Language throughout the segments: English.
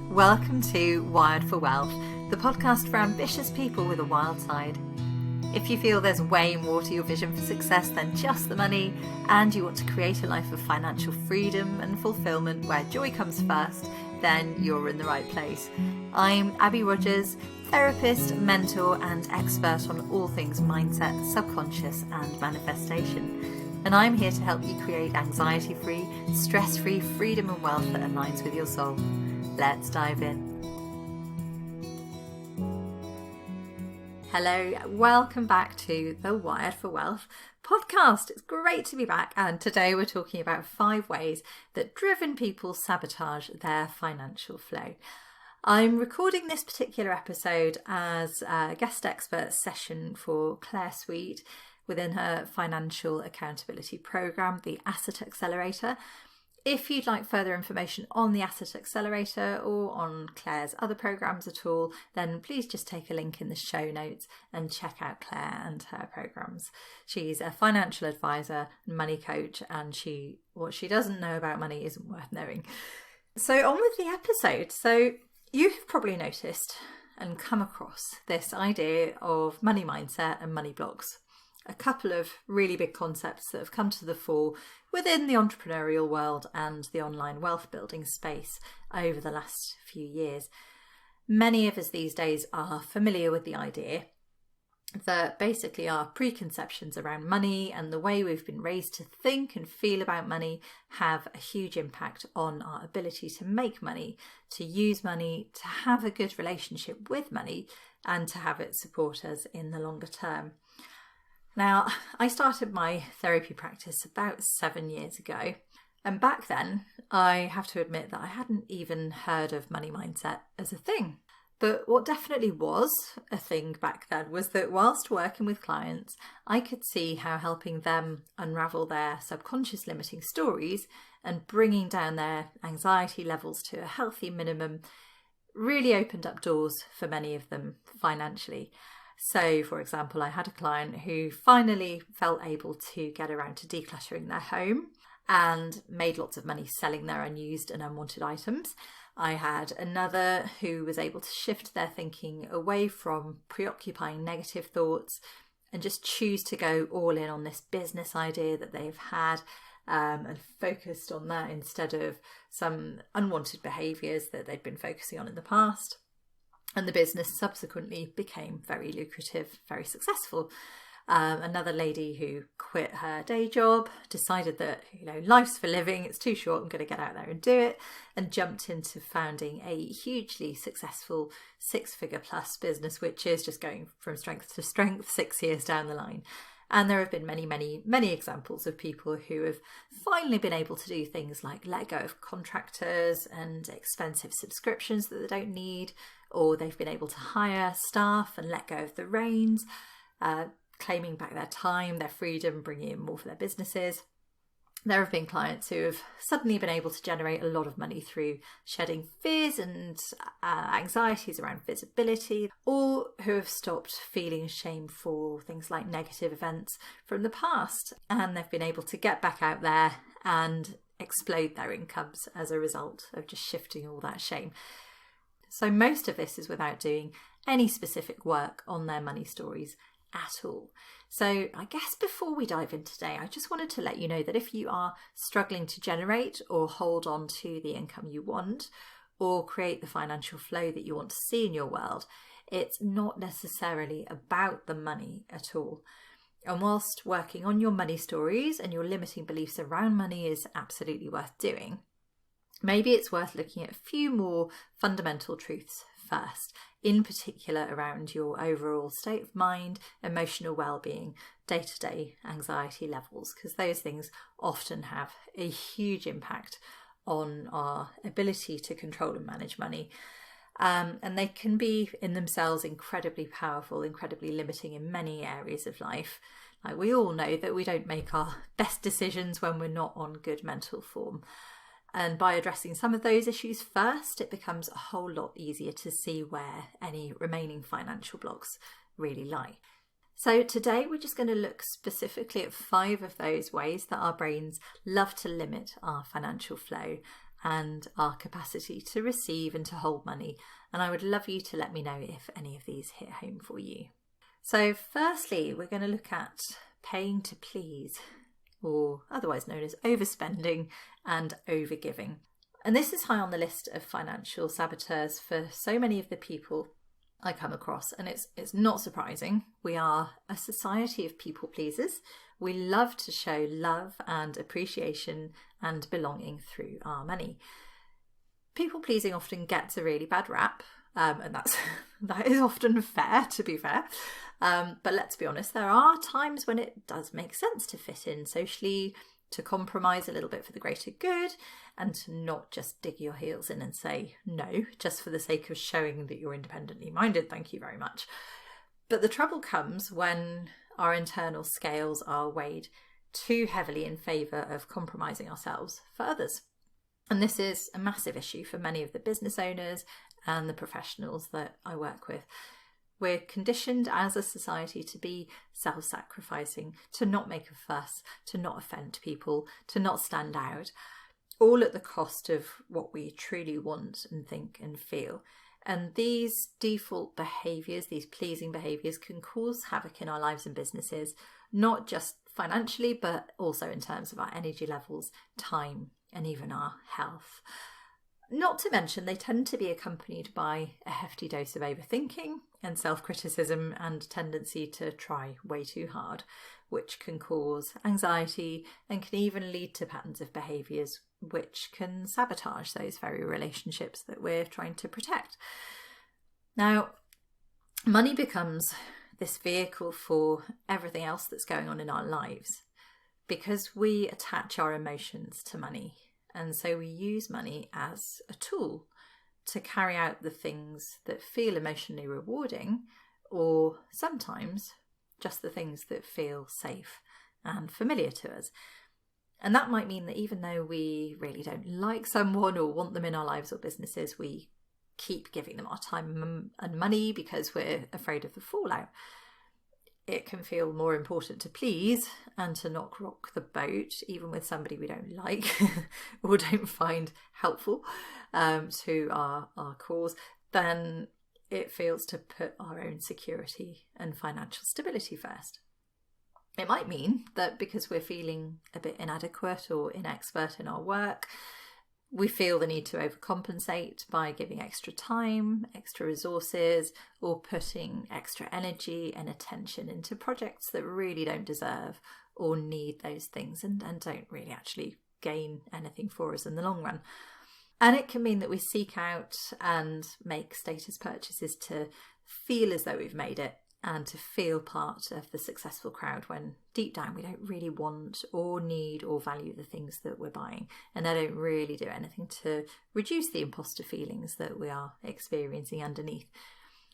Welcome to Wired for Wealth, the podcast for ambitious people with a wild side. If you feel there's way more to your vision for success than just the money, and you want to create a life of financial freedom and fulfillment where joy comes first, then you're in the right place. I'm Abby Rogers, therapist, mentor, and expert on all things mindset, subconscious, and manifestation. And I'm here to help you create anxiety-free, stress-free freedom and wealth that aligns with your soul. Let's dive in. Hello, welcome back to the Wired for Wealth podcast. It's great to be back, and today we're talking about 5 ways that driven people sabotage their financial flow. I'm recording this particular episode as a guest expert session for Claire Sweet within her financial accountability program, the Asset Accelerator. If you'd like further information on the Asset Accelerator or on Claire's other programs at all, then please just take a link in the show notes and check out Claire and her programs. She's a financial advisor, money coach, and what she doesn't know about money isn't worth knowing. So on with the episode. So you have probably noticed and come across this idea of money mindset and money blocks. A couple of really big concepts that have come to the fore within the entrepreneurial world and the online wealth building space over the last few years. Many of us these days are familiar with the idea that basically our preconceptions around money and the way we've been raised to think and feel about money have a huge impact on our ability to make money, to use money, to have a good relationship with money, and to have it support us in the longer term. Now, I started my therapy practice about 7 years ago, and back then I have to admit that I hadn't even heard of money mindset as a thing. But what definitely was a thing back then was that whilst working with clients, I could see how helping them unravel their subconscious limiting stories and bringing down their anxiety levels to a healthy minimum really opened up doors for many of them financially. So, for example, I had a client who finally felt able to get around to decluttering their home and made lots of money selling their unused and unwanted items. I had another who was able to shift their thinking away from preoccupying negative thoughts and just choose to go all in on this business idea that they've had and focused on that instead of some unwanted behaviours that they'd been focusing on in the past. And the business subsequently became very lucrative, very successful. Another lady who quit her day job, decided that, life's for living, it's too short, I'm going to get out there and do it, and jumped into founding a hugely successful 6-figure plus business, which is just going from strength to strength 6 years down the line. And there have been many, many, many examples of people who have finally been able to do things like let go of contractors and expensive subscriptions that they don't need, or they've been able to hire staff and let go of the reins, claiming back their time, their freedom, bringing in more for their businesses. There have been clients who have suddenly been able to generate a lot of money through shedding fears and anxieties around visibility, or who have stopped feeling shame for things like negative events from the past, and they've been able to get back out there and explode their incomes as a result of just shifting all that shame. So most of this is without doing any specific work on their money stories at all. So I guess before we dive in today, I just wanted to let you know that if you are struggling to generate or hold on to the income you want, or create the financial flow that you want to see in your world, it's not necessarily about the money at all. And whilst working on your money stories and your limiting beliefs around money is absolutely worth doing, maybe it's worth looking at a few more fundamental truths first, in particular around your overall state of mind, emotional well-being, day-to-day anxiety levels, because those things often have a huge impact on our ability to control and manage money. And they can be in themselves incredibly powerful, incredibly limiting in many areas of life. Like we all know that we don't make our best decisions when we're not on good mental form. And by addressing some of those issues first, it becomes a whole lot easier to see where any remaining financial blocks really lie. So today we're just going to look specifically at 5 of those ways that our brains love to limit our financial flow and our capacity to receive and to hold money. And I would love you to let me know if any of these hit home for you. So firstly, we're going to look at paying to please, or otherwise known as overspending and overgiving. And this is high on the list of financial saboteurs for so many of the people I come across. And it's not surprising. We are a society of people pleasers. We love to show love and appreciation and belonging through our money. People pleasing often gets a really bad rap, and that is often fair, to be fair. But let's be honest, there are times when it does make sense to fit in socially, to compromise a little bit for the greater good, and to not just dig your heels in and say no, just for the sake of showing that you're independently minded. Thank you very much. But the trouble comes when our internal scales are weighed too heavily in favour of compromising ourselves for others. And this is a massive issue for many of the business owners and the professionals that I work with. We're conditioned as a society to be self-sacrificing, to not make a fuss, to not offend people, to not stand out, all at the cost of what we truly want and think and feel. And these default behaviours, these pleasing behaviours, can cause havoc in our lives and businesses, not just financially, but also in terms of our energy levels, time, and even our health. Not to mention, they tend to be accompanied by a hefty dose of overthinking and self-criticism and tendency to try way too hard, which can cause anxiety and can even lead to patterns of behaviours which can sabotage those very relationships that we're trying to protect. Now, money becomes this vehicle for everything else that's going on in our lives because we attach our emotions to money. And so we use money as a tool to carry out the things that feel emotionally rewarding, or sometimes just the things that feel safe and familiar to us. And that might mean that even though we really don't like someone or want them in our lives or businesses, we keep giving them our time and money because we're afraid of the fallout. It can feel more important to please and to not rock the boat, even with somebody we don't like or don't find helpful to our cause, than it feels to put our own security and financial stability first. It might mean that because we're feeling a bit inadequate or inexpert in our work, we feel the need to overcompensate by giving extra time, extra resources, or putting extra energy and attention into projects that really don't deserve or need those things and don't really actually gain anything for us in the long run. And it can mean that we seek out and make status purchases to feel as though we've made it and to feel part of the successful crowd when deep down we don't really want or need or value the things that we're buying, and they don't really do anything to reduce the imposter feelings that we are experiencing underneath.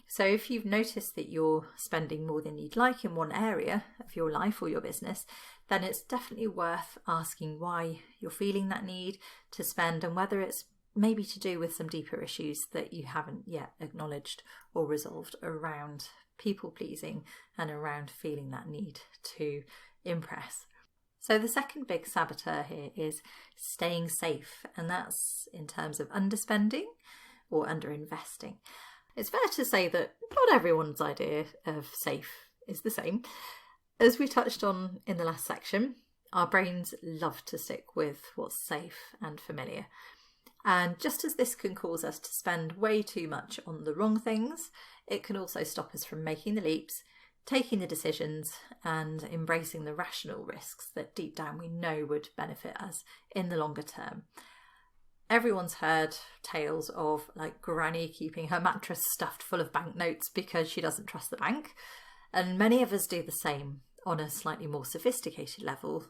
So if you've noticed that you're spending more than you'd like in one area of your life or your business, then it's definitely worth asking why you're feeling that need to spend and whether it's maybe to do with some deeper issues that you haven't yet acknowledged or resolved around people pleasing and around feeling that need to impress. So the second big saboteur here is staying safe, and that's in terms of underspending or underinvesting. It's fair to say that not everyone's idea of safe is the same. As we touched on in the last section, our brains love to stick with what's safe and familiar. And just as this can cause us to spend way too much on the wrong things, it can also stop us from making the leaps, taking the decisions, and embracing the rational risks that deep down we know would benefit us in the longer term. Everyone's heard tales of like Granny keeping her mattress stuffed full of banknotes because she doesn't trust the bank. And many of us do the same on a slightly more sophisticated level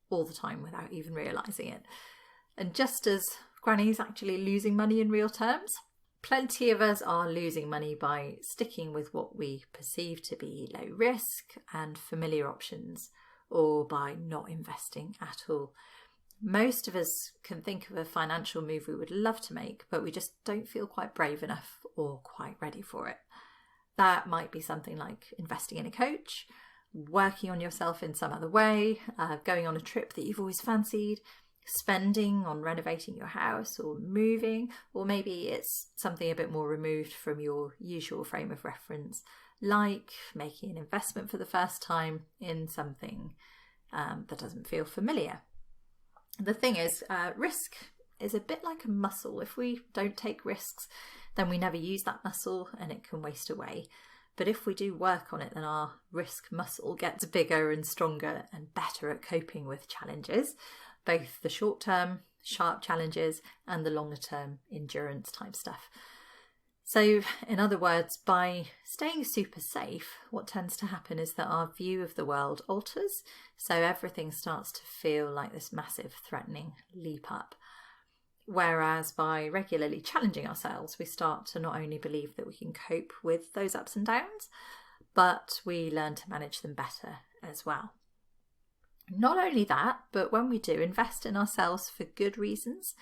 all the time without even realising it. And just as Granny's actually losing money in real terms, plenty of us are losing money by sticking with what we perceive to be low risk and familiar options, or by not investing at all. Most of us can think of a financial move we would love to make, but we just don't feel quite brave enough or quite ready for it. That might be something like investing in a coach, working on yourself in some other way, going on a trip that you've always fancied, spending on renovating your house or moving, or maybe it's something a bit more removed from your usual frame of reference, like making an investment for the first time in something that doesn't feel familiar. The thing is, risk is a bit like a muscle. If we don't take risks, then we never use that muscle and it can waste away. But if we do work on it, then our risk muscle gets bigger and stronger and better at coping with challenges, both the short-term, sharp challenges and the longer-term endurance type stuff. So, in other words, by staying super safe, what tends to happen is that our view of the world alters, so everything starts to feel like this massive threatening leap up. Whereas by regularly challenging ourselves, we start to not only believe that we can cope with those ups and downs, but we learn to manage them better as well. Not only that, but when we do invest in ourselves for good reasons,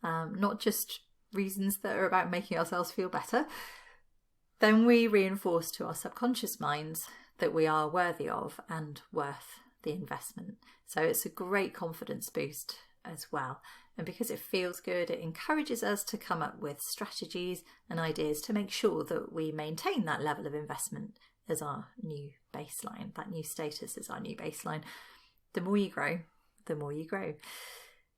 not just reasons that are about making ourselves feel better, then we reinforce to our subconscious minds that we are worthy of and worth the investment. So it's a great confidence boost as well. And because it feels good, it encourages us to come up with strategies and ideas to make sure that we maintain that level of investment as our new baseline. That new status is our new baseline. The more you grow, the more you grow.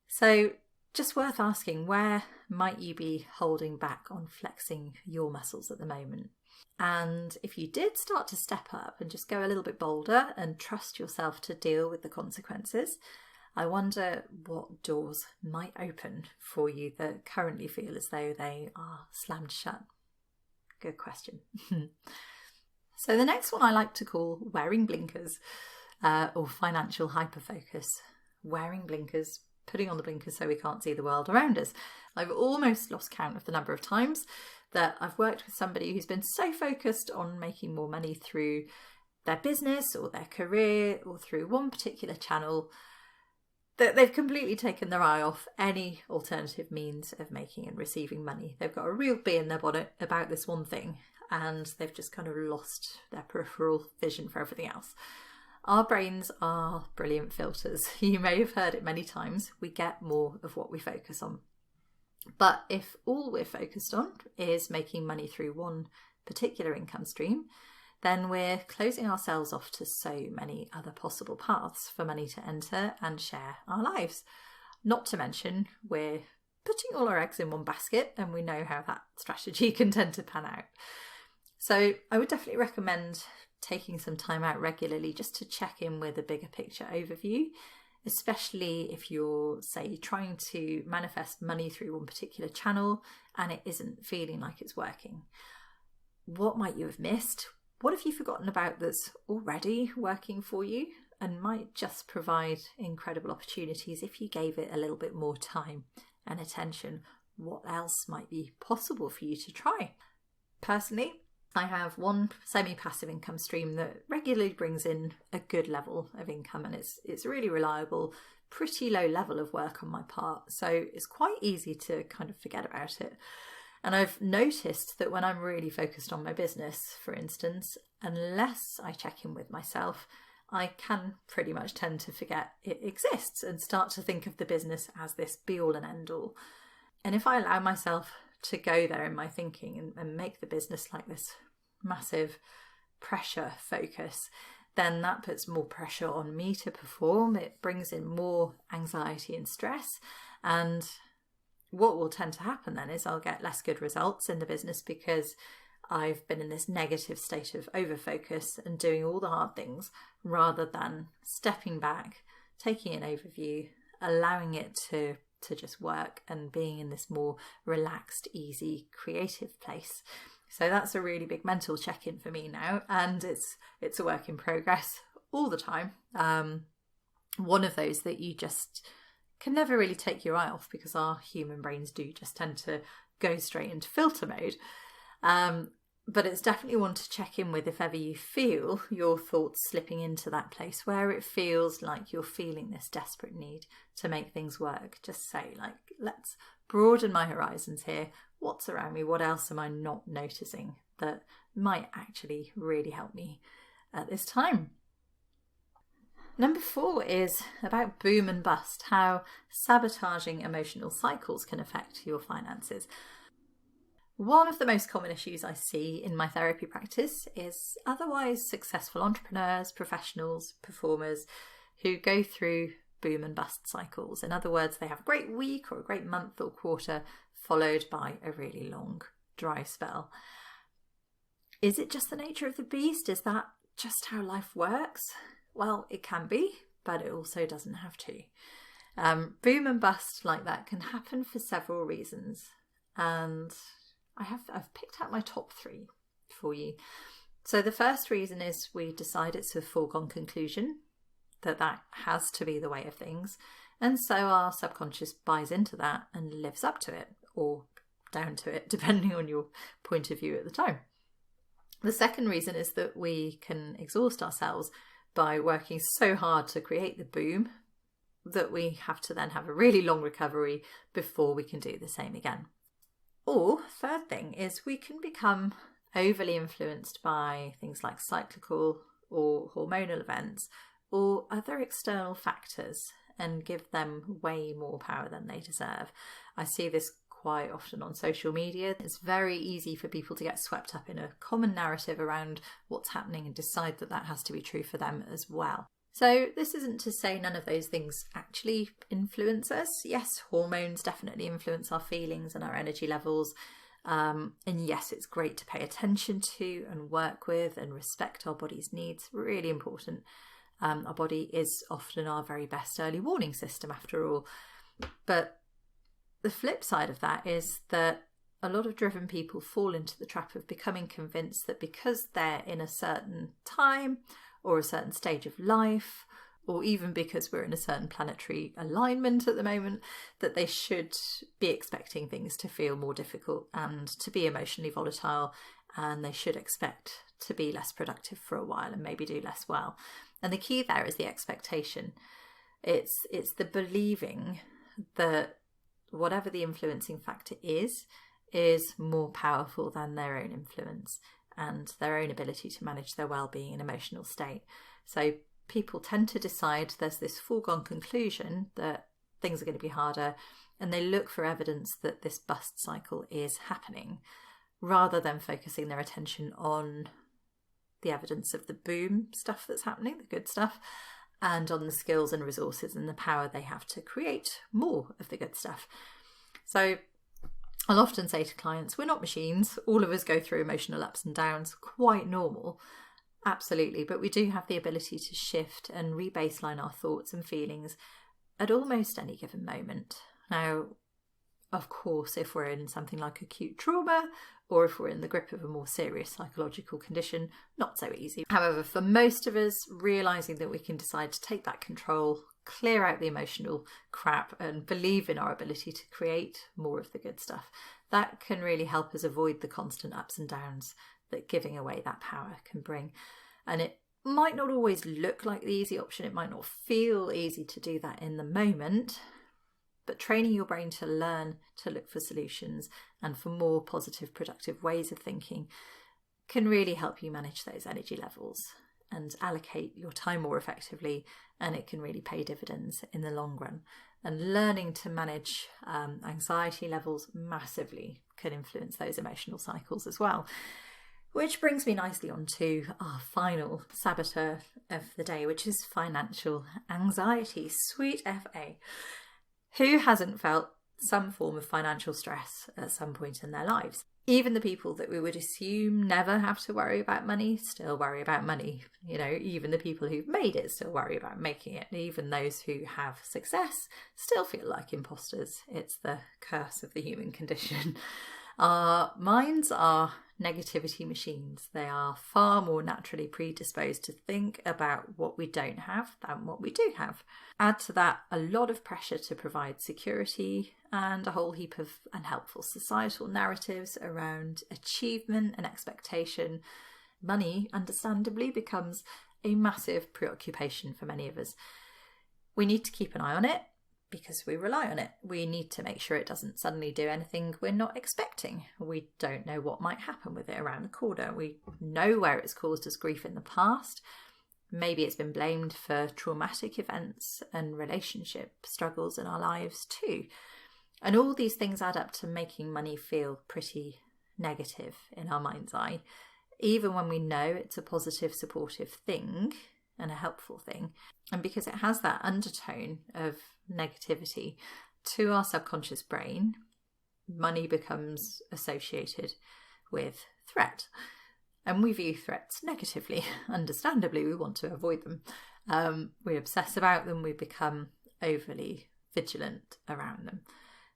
So just worth asking, where might you be holding back on flexing your muscles at the moment? And if you did start to step up and just go a little bit bolder and trust yourself to deal with the consequences, I wonder what doors might open for you that currently feel as though they are slammed shut. Good question. So the next one I like to call wearing blinkers or financial hyperfocus. Wearing blinkers, putting on the blinkers so we can't see the world around us. I've almost lost count of the number of times that I've worked with somebody who's been so focused on making more money through their business or their career or through one particular channel that they've completely taken their eye off any alternative means of making and receiving money. They've got a real bee in their bonnet about this one thing, and they've just kind of lost their peripheral vision for everything else. Our brains are brilliant filters. You may have heard it many times. We get more of what we focus on. But if all we're focused on is making money through one particular income stream, then we're closing ourselves off to so many other possible paths for money to enter and share our lives. Not to mention, we're putting all our eggs in one basket, and we know how that strategy can tend to pan out. So I would definitely recommend taking some time out regularly just to check in with a bigger picture overview, especially if you're, say, trying to manifest money through one particular channel and it isn't feeling like it's working. What might you have missed? What have you forgotten about that's already working for you and might just provide incredible opportunities if you gave it a little bit more time and attention? What else might be possible for you to try? Personally, I have one semi-passive income stream that regularly brings in a good level of income, and it's really reliable, pretty low level of work on my part, so it's quite easy to kind of forget about it. And I've noticed that when I'm really focused on my business, for instance, unless I check in with myself, I can pretty much tend to forget it exists and start to think of the business as this be-all and end-all. And if I allow myself to go there in my thinking and make the business like this massive pressure focus, then that puts more pressure on me to perform. It brings in more anxiety and stress, and what will tend to happen then is I'll get less good results in the business because I've been in this negative state of overfocus and doing all the hard things rather than stepping back, taking an overview, allowing it to just work and being in this more relaxed, easy, creative place. So that's a really big mental check-in for me now, and it's a work in progress all the time. One of those that you just can never really take your eye off because our human brains do just tend to go straight into filter mode. But it's definitely one to check in with if ever you feel your thoughts slipping into that place where it feels like you're feeling this desperate need to make things work. Just say, like, let's broaden my horizons here. What's around me? What else am I not noticing that might actually really help me at this time? Number 4 is about boom and bust, how sabotaging emotional cycles can affect your finances. One of the most common issues I see in my therapy practice is otherwise successful entrepreneurs, professionals, performers who go through boom and bust cycles. In other words, they have a great week or a great month or quarter followed by a really long dry spell. Is it just the nature of the beast? Is that just how life works? Well, it can be, but it also doesn't have to. Boom and bust like that can happen for several reasons. And I've picked out my top 3 for you. So the first reason is we decide it's a foregone conclusion, that has to be the way of things. And so our subconscious buys into that and lives up to it, or down to it, depending on your point of view at the time. The second reason is that we can exhaust ourselves by working so hard to create the boom that we have to then have a really long recovery before we can do the same again. Or third thing is we can become overly influenced by things like cyclical or hormonal events or other external factors and give them way more power than they deserve. I see this quite often on social media. It's very easy for people to get swept up in a common narrative around what's happening and decide that that has to be true for them as well. So this isn't to say none of those things actually influence us. Yes, hormones definitely influence our feelings and our energy levels. And yes, it's great to pay attention to and work with and respect our body's needs. Really important. Our body is often our very best early warning system after all. But the flip side of that is that a lot of driven people fall into the trap of becoming convinced that because they're in a certain time or a certain stage of life, or even because we're in a certain planetary alignment at the moment, that they should be expecting things to feel more difficult and to be emotionally volatile, and they should expect to be less productive for a while and maybe do less well. And the key there is the expectation. It's the believing that whatever the influencing factor is more powerful than their own influence and their own ability to manage their well-being and emotional state. So people tend to decide there's this foregone conclusion that things are going to be harder, and they look for evidence that this bust cycle is happening rather than focusing their attention on the evidence of the boom stuff that's happening, the good stuff, and on the skills and resources and the power they have to create more of the good stuff. So I'll often say to clients, we're not machines. All of us go through emotional ups and downs, quite normal. Absolutely. But we do have the ability to shift and re-baseline our thoughts and feelings at almost any given moment. Now, of course, if we're in something like acute trauma or if we're in the grip of a more serious psychological condition, not so easy. However, for most of us, realising that we can decide to take that control, clear out the emotional crap and believe in our ability to create more of the good stuff, that can really help us avoid the constant ups and downs that giving away that power can bring. And it might not always look like the easy option. It might not feel easy to do that in the moment, but training your brain to learn to look for solutions and for more positive, productive ways of thinking can really help you manage those energy levels and allocate your time more effectively, and it can really pay dividends in the long run. And learning to manage anxiety levels massively can influence those emotional cycles as well. Which brings me nicely on to our final saboteur of the day, which is financial anxiety. Sweet FA. Who hasn't felt some form of financial stress at some point in their lives? Even the people that we would assume never have to worry about money still worry about money. You know, even the people who've made it still worry about making it. Even those who have success still feel like imposters. It's the curse of the human condition. Our minds are negativity machines. They are far more naturally predisposed to think about what we don't have than what we do have. Add to that a lot of pressure to provide security and a whole heap of unhelpful societal narratives around achievement and expectation. Money, understandably, becomes a massive preoccupation for many of us. We need to keep an eye on it, because we rely on it. We need to make sure it doesn't suddenly do anything we're not expecting. We don't know what might happen with it around the corner. We know where it's caused us grief in the past, Maybe it's been blamed for traumatic events and relationship struggles in our lives too. And all these things add up to making money feel pretty negative in our mind's eye, even when we know it's a positive, supportive thing and a helpful thing. And because it has that undertone of negativity to our subconscious brain, money becomes associated with threat. And we view threats negatively. Understandably, we want to avoid them. We obsess about them. We become overly vigilant around them.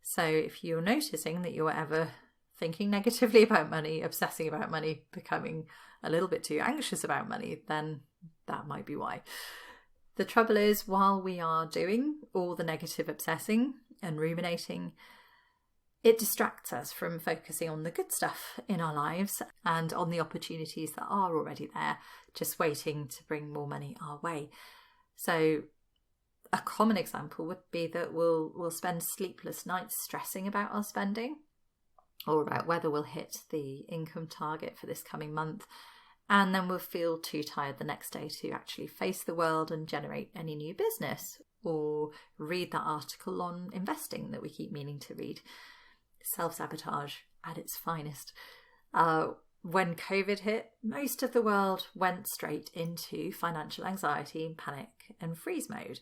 So if you're noticing that you're ever thinking negatively about money, obsessing about money, becoming a little bit too anxious about money, then that might be why. The trouble is, while we are doing all the negative obsessing and ruminating, it distracts us from focusing on the good stuff in our lives and on the opportunities that are already there, just waiting to bring more money our way. So a common example would be that we'll spend sleepless nights stressing about our spending or about whether we'll hit the income target for this coming month. And then we'll feel too tired the next day to actually face the world and generate any new business or read that article on investing that we keep meaning to read. Self-sabotage at its finest. When COVID hit, most of the world went straight into financial anxiety, panic and freeze mode,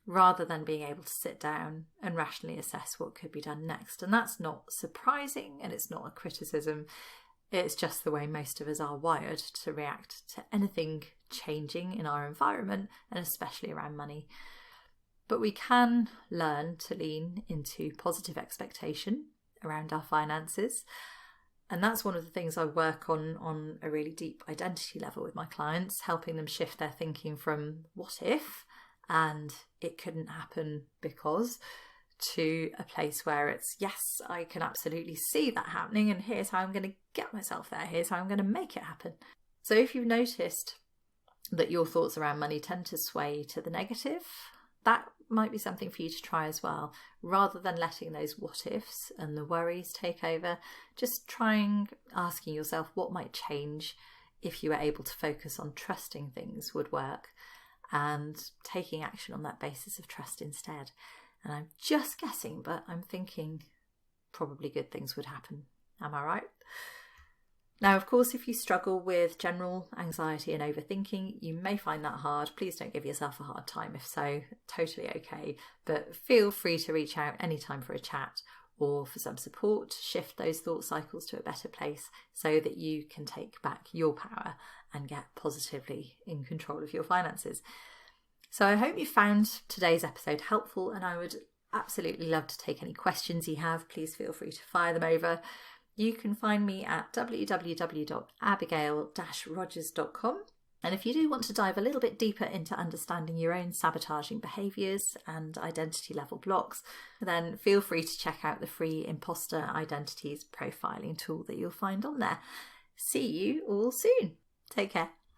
rather than being able to sit down and rationally assess what could be done next. And that's not surprising, and it's not a criticism. It's just the way most of us are wired to react to anything changing in our environment, and especially around money. But we can learn to lean into positive expectation around our finances. And that's one of the things I work on a really deep identity level with my clients, helping them shift their thinking from what if and it couldn't happen because to a place where it's, yes, I can absolutely see that happening, and here's how I'm going to get myself there. Here's how I'm going to make it happen. So if you've noticed that your thoughts around money tend to sway to the negative, that might be something for you to try as well. Rather than letting those what ifs and the worries take over, just asking yourself what might change if you were able to focus on trusting things would work and taking action on that basis of trust instead. And I'm just guessing, but I'm thinking probably good things would happen. Am I right? Now, of course, if you struggle with general anxiety and overthinking, you may find that hard. Please don't give yourself a hard time. If so, totally okay. But feel free to reach out anytime for a chat or for some support to shift those thought cycles to a better place so that you can take back your power and get positively in control of your finances. So I hope you found today's episode helpful, and I would absolutely love to take any questions you have. Please feel free to fire them over. You can find me at www.abigail-rogers.com. And if you do want to dive a little bit deeper into understanding your own sabotaging behaviours and identity level blocks, then feel free to check out the free Imposter Identities profiling tool that you'll find on there. See you all soon. Take care.